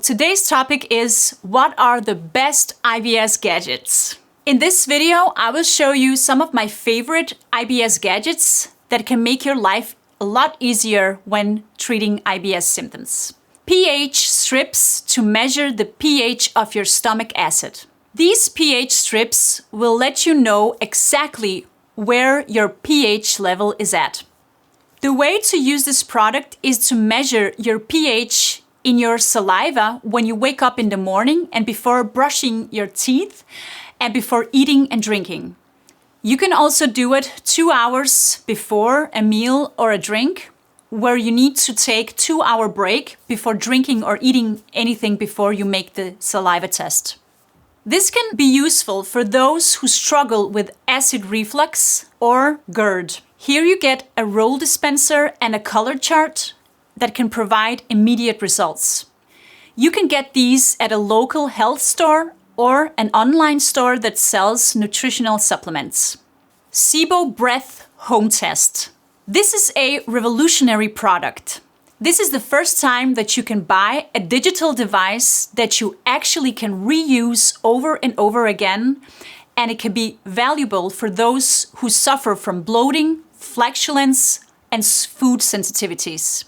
Today's topic is, what are the best IBS gadgets? In this video, I will show you some of my favorite IBS gadgets that can make your life a lot easier when treating IBS symptoms. pH strips to measure the pH of your stomach acid. These pH strips will let you know exactly where your pH level is at. The way to use this product is to measure your pH in your saliva when you wake up in the morning and before brushing your teeth and before eating and drinking. You can also do it 2 hours before a meal or a drink, where you need to take 2-hour break before drinking or eating anything before you make the saliva test. This can be useful for those who struggle with acid reflux or GERD. Here you get a roll dispenser and a color chart that can provide immediate results. You can get these at a local health store or an online store that sells nutritional supplements. Sibo Breath Home Test. This is a revolutionary product. This is the first time that you can buy a digital device that you actually can reuse over and over again, and it can be valuable for those who suffer from bloating, flatulence, and food sensitivities.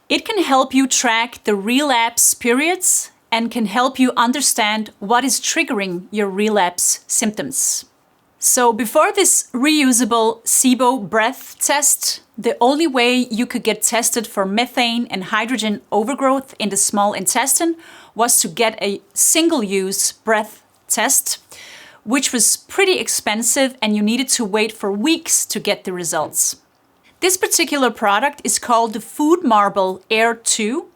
It can help you track the relapse periods and can help you understand what is triggering your relapse symptoms. So before this reusable Sibo breath test, the only way you could get tested for methane and hydrogen overgrowth in the small intestine was to get a single-use breath test, which was pretty expensive and you needed to wait for weeks to get the results. This particular product is called the FoodMarble AIRE 2,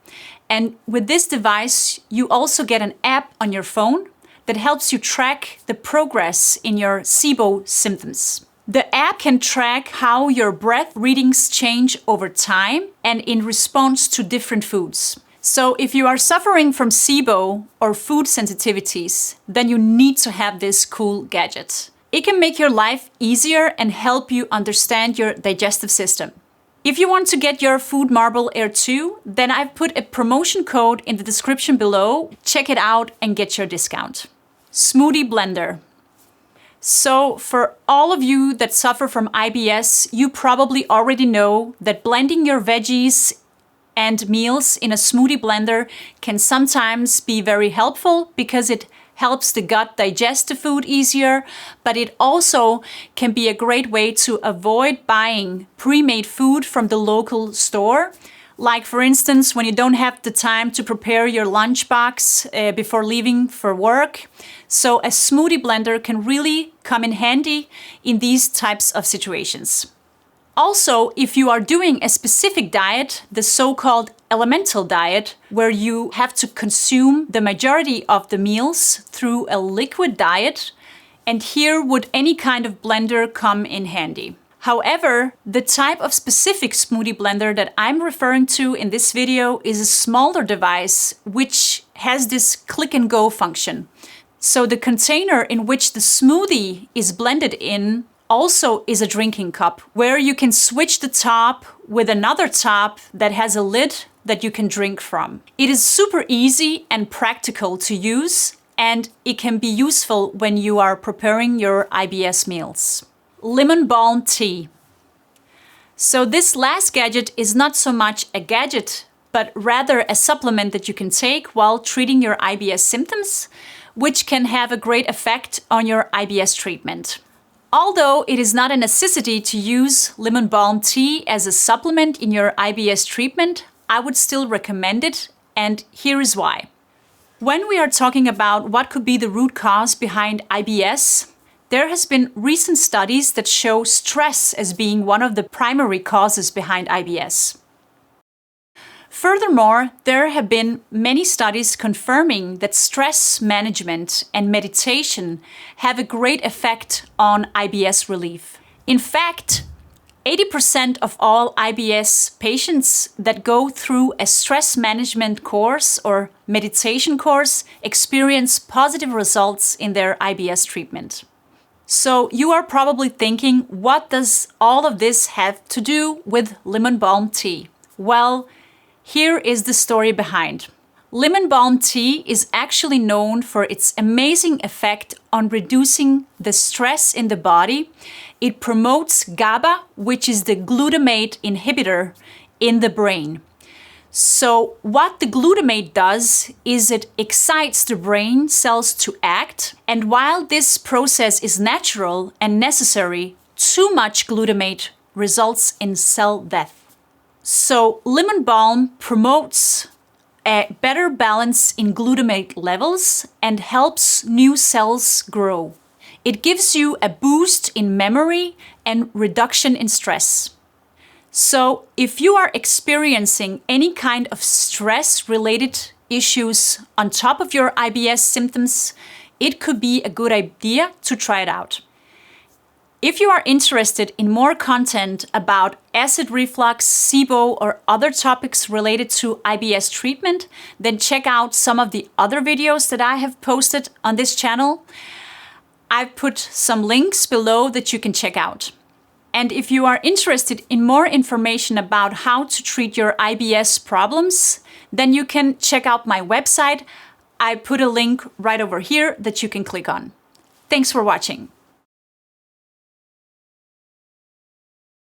and with this device you also get an app on your phone that helps you track the progress in your Sibo symptoms. The app can track how your breath readings change over time and in response to different foods. So if you are suffering from Sibo or food sensitivities, then you need to have this cool gadget. It can make your life easier and help you understand your digestive system. If you want to get your FoodMarble AIRE 2, then I've put a promotion code in the description below. Check it out and get your discount. Smoothie blender. So for all of you that suffer from IBS, you probably already know that blending your veggies and meals in a smoothie blender can sometimes be very helpful because it helps the gut digest the food easier, but it also can be a great way to avoid buying pre-made food from the local store. Like for instance, when you don't have the time to prepare your lunchbox before leaving for work. So a smoothie blender can really come in handy in these types of situations. Also, if you are doing a specific diet, the so-called elemental diet, where you have to consume the majority of the meals through a liquid diet, and here would any kind of blender come in handy. However, the type of specific smoothie blender that I'm referring to in this video is a smaller device which has this click and go function. So the container in which the smoothie is blended in also is a drinking cup, where you can switch the top with another top that has a lid that you can drink from. It is super easy and practical to use, and it can be useful when you are preparing your IBS meals. Lemon balm tea. So this last gadget is not so much a gadget, but rather a supplement that you can take while treating your IBS symptoms, which can have a great effect on your IBS treatment. Although it is not a necessity to use lemon balm tea as a supplement in your IBS treatment, I would still recommend it, and here is why. When we are talking about what could be the root cause behind IBS, there has been recent studies that show stress as being one of the primary causes behind IBS. Furthermore, there have been many studies confirming that stress management and meditation have a great effect on IBS relief. In fact, 80% of all IBS patients that go through a stress management course or meditation course experience positive results in their IBS treatment. So you are probably thinking, what does all of this have to do with lemon balm tea? Well, here is the story behind. Lemon balm tea is actually known for its amazing effect on reducing the stress in the body. It promotes GABA, which is the glutamate inhibitor in the brain. So what the glutamate does is it excites the brain cells to act, and while this process is natural and necessary, too much glutamate results in cell death. So lemon balm promotes a better balance in glutamate levels and helps new cells grow. It gives you a boost in memory and reduction in stress. So if you are experiencing any kind of stress-related issues on top of your IBS symptoms, it could be a good idea to try it out. If you are interested in more content about acid reflux, Sibo, or other topics related to IBS treatment, then check out some of the other videos that I have posted on this channel. I've put some links below that you can check out. And if you are interested in more information about how to treat your IBS problems, then you can check out my website. I put a link right over here that you can click on. Thanks for watching.